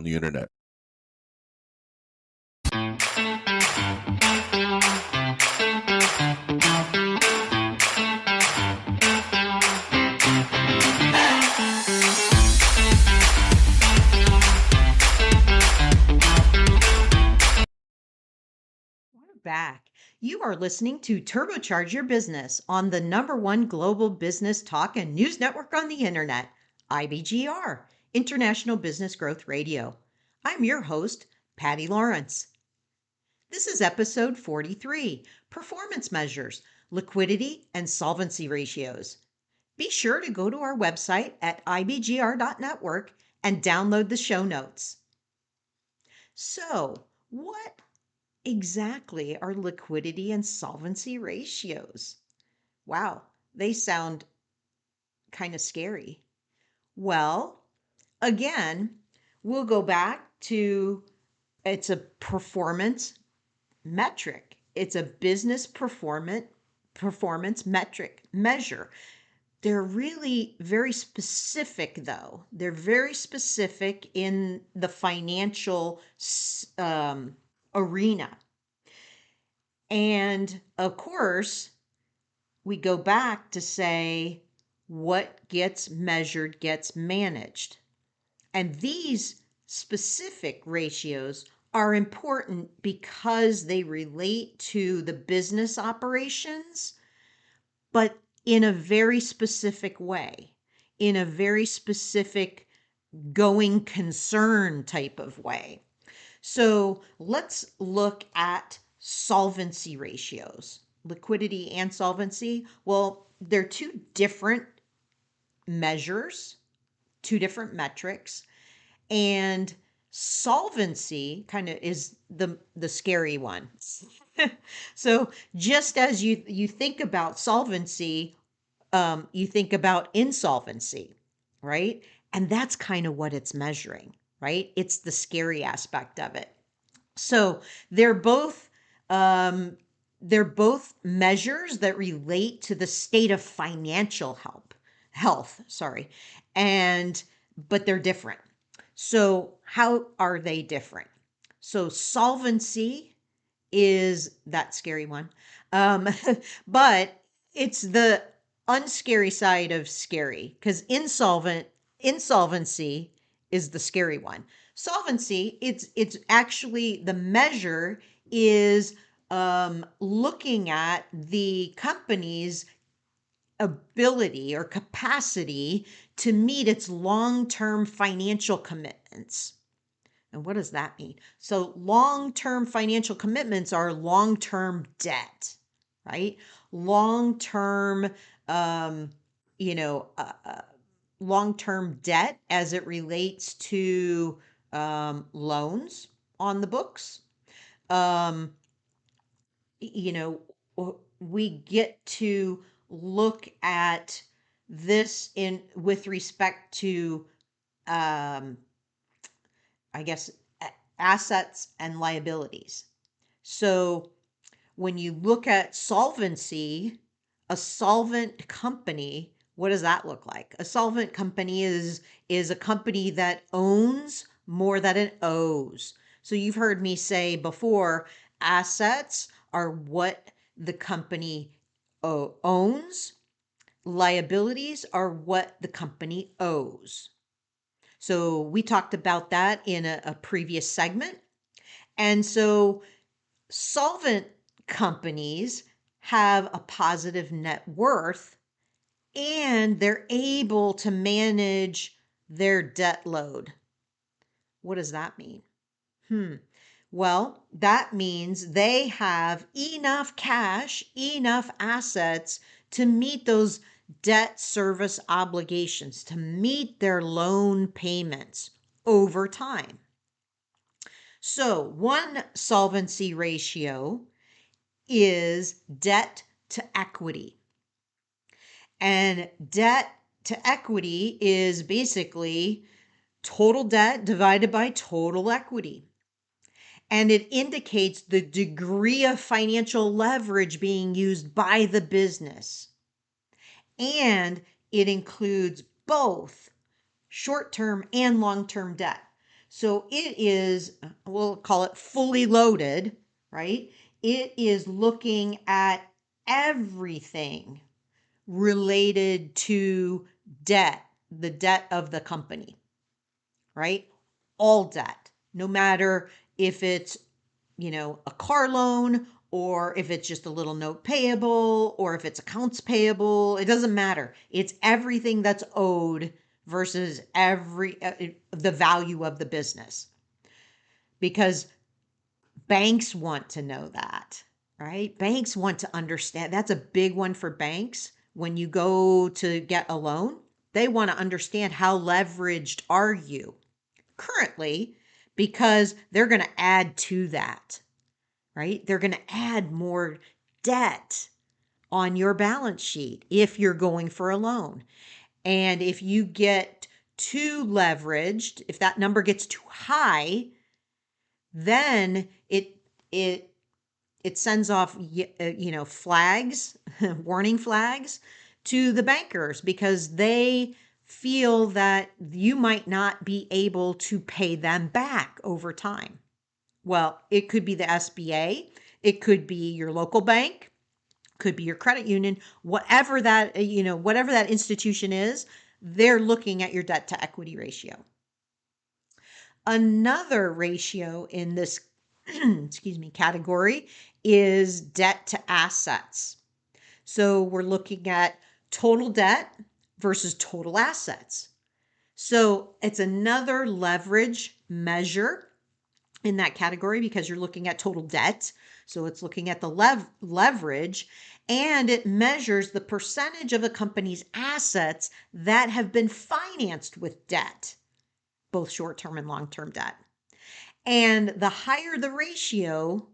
on the internet. We're back. You are listening to Turbocharge Your Business on the #1 global business talk and news network on the internet, IBGR, International Business Growth Radio. I'm your host, Patty Lawrence. This is episode 43, Performance Measures, Liquidity and Solvency Ratios. Be sure to go to our website at ibgr.network and download the show notes. So, what exactly are liquidity and solvency ratios? Wow, they sound kind of scary. Well, again, we'll go back to it's a performance metric. It's a business performance metric measure. They're really very specific, though. They're very specific in the financial arena. And of course, we go back to say what gets measured gets managed. And these specific ratios are important because they relate to the business operations, but in a very specific way, in a very specific going concern type of way. So let's look at solvency ratios, liquidity and solvency. Well, they're two different measures, two different metrics, and solvency kind of is the scary one. So just as you think about solvency, you think about insolvency, right? And that's kind of what it's measuring, right? It's the scary aspect of it. So they're both um, they're both measures that relate to the state of financial health, sorry. And but they're different. So how are they different? So solvency is that scary one. Um, but it's the unscary side of scary because insolvency is the scary one. Solvency, it's actually the measure is looking at the company's ability or capacity to meet its long-term financial commitments. And what does that mean? So long-term financial commitments are long-term debt, right? Long-term, um, you know, uh, uh, long-term debt as it relates to loans on the books. Um, you know, we get to look at this in with respect to um, I guess, assets and liabilities. So when you look at solvency, a solvent company, what does that look like? A solvent company is a company that owns more than it owes. So you've heard me say before, assets are what the company owns. Liabilities are what the company owes. So we talked about that in a previous segment. And so solvent companies have a positive net worth and they're able to manage their debt load. What does that mean? Well, that means they have enough cash, enough assets to meet those debt service obligations, to meet their loan payments over time. So, one solvency ratio is debt to equity. And debt to equity is basically total debt divided by total equity. And it indicates the degree of financial leverage being used by the business. And it includes both short-term and long-term debt. So it is, we'll call it fully loaded, right? It is looking at everything related to debt, the debt of the company, right? All debt, no matter if it's, a car loan or if it's just a little note payable or if it's accounts payable, it doesn't matter. It's everything that's owed versus the value of the business. Because banks want to know that, right? Banks want to understand. That's a big one for banks. When you go to get a loan, they want to understand how leveraged are you currently, because they're going to add to that, right? They're going to add more debt on your balance sheet if you're going for a loan. And if you get too leveraged, if that number gets too high, then it it sends off flags, warning flags to the bankers, because they feel that you might not be able to pay them back over time. Well, it could be the SBA, it could be your local bank, could be your credit union, whatever that institution is, they're looking at your debt to equity ratio. Another ratio in this category is debt to assets. So we're looking at total debt versus total assets. So it's another leverage measure in that category, because you're looking at total debt. So it's looking at the leverage, and it measures the percentage of a company's assets that have been financed with debt, both short-term and long-term debt. And the higher the ratio,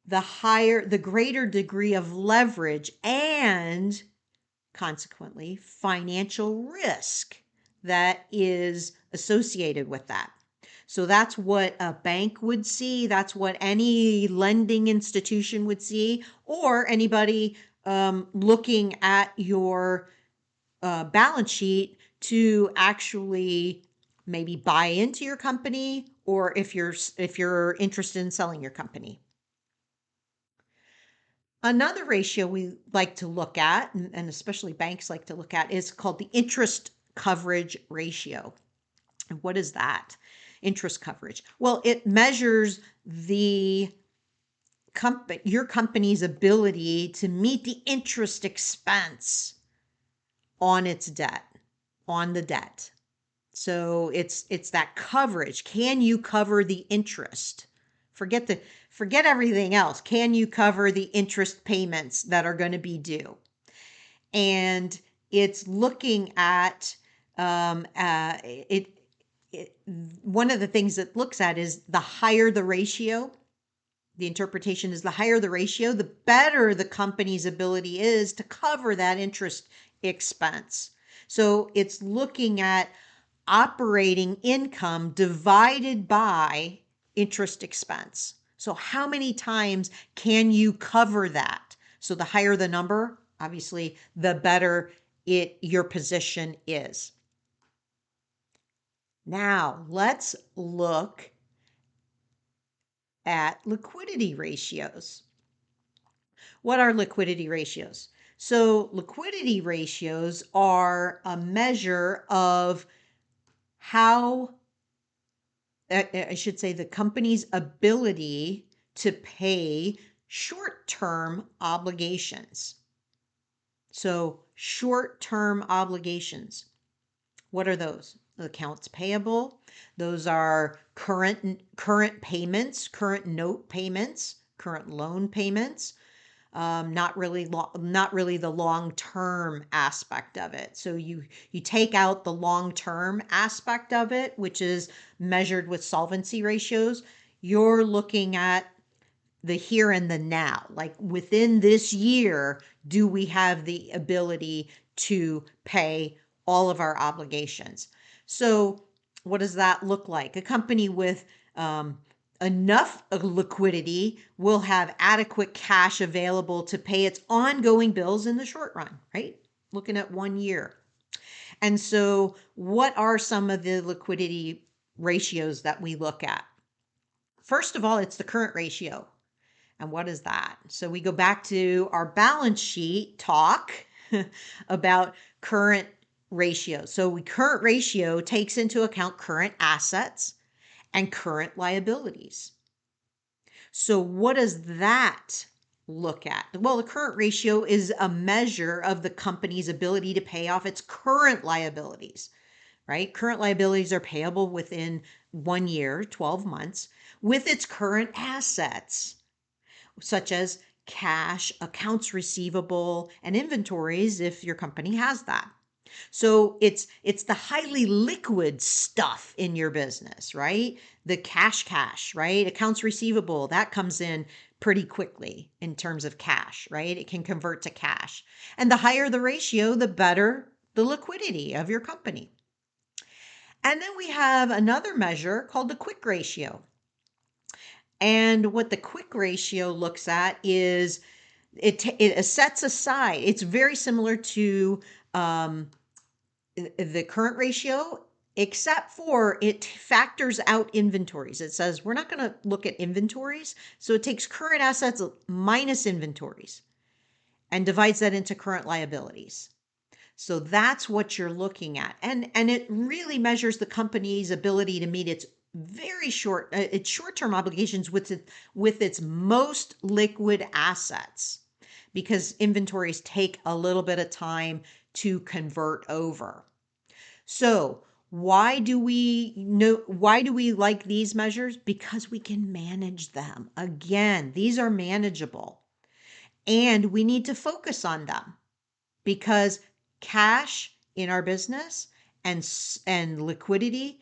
the greater degree of leverage and consequently financial risk that is associated with that. So that's what a bank would see. That's what any lending institution would see, or anybody looking at your balance sheet to actually maybe buy into your company, or if you're interested in selling your company. Another ratio we like to look at, and especially banks like to look at, is called the interest coverage ratio. And what is that? Interest coverage. Well, it measures your company's ability to meet the interest expense on its debt, on the debt. So it's that coverage. Can you cover the interest? Forget everything else. Can you cover the interest payments that are going to be due? And it's looking at one of the things it looks at is the higher the ratio. The interpretation is the higher the ratio, the better the company's ability is to cover that interest expense. So it's looking at operating income divided by interest expense. So how many times can you cover that? So the higher the number, obviously, the better your position is. Now, let's look at liquidity ratios. What are liquidity ratios? So liquidity ratios are a measure of how, I should say, the company's ability to pay short-term obligations. So short-term obligations, what are those? Accounts payable. Those are current payments, current note payments, current loan payments. Not really the long-term aspect of it. So you take out the long-term aspect of it, which is measured with solvency ratios. You're looking at the here and the now. Like within this year, do we have the ability to pay all of our obligations? So what does that look like? A company with enough liquidity will have adequate cash available to pay its ongoing bills in the short run, right? Looking at 1 year. And so what are some of the liquidity ratios that we look at. First of all, it's the current ratio. And what is that? So we go back to our balance sheet talk about current ratio. So current ratio takes into account current assets and current liabilities. So what does that look at? Well, the current ratio is a measure of the company's ability to pay off its current liabilities, right? Current liabilities are payable within 1 year, 12 months, with its current assets, such as cash, accounts receivable, and inventories if your company has that. So it's the highly liquid stuff in your business, right? The cash, right? Accounts receivable, that comes in pretty quickly in terms of cash, right? It can convert to cash. And the higher the ratio, the better the liquidity of your company. And then we have another measure called the quick ratio. And what the quick ratio looks at is it sets aside, it's very similar to the current ratio, except for it factors out inventories. It says we're not going to look at inventories. So it takes current assets minus inventories and divides that into current liabilities. So that's what you're looking at. And it really measures the company's ability to meet its short-term obligations with its most liquid assets, because inventories take a little bit of time to convert over. So why do we like these measures? Because we can manage them. Again, these are manageable, and we need to focus on them because cash in our business and liquidity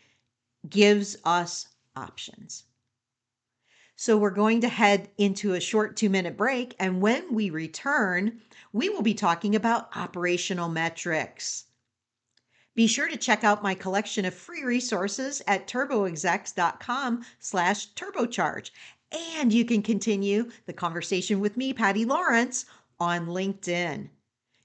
gives us options. So we're going to head into a short 2-minute break. And when we return, we will be talking about operational metrics. Be sure to check out my collection of free resources at turboexecs.com/turbocharge. And you can continue the conversation with me, Patty Lawrence, on LinkedIn.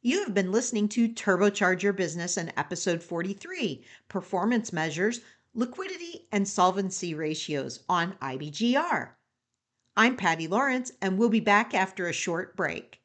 You have been listening to Turbocharge Your Business in episode 43, Performance Measures, Liquidity, and Solvency Ratios on IBGR. I'm Patty Lawrence, and we'll be back after a short break.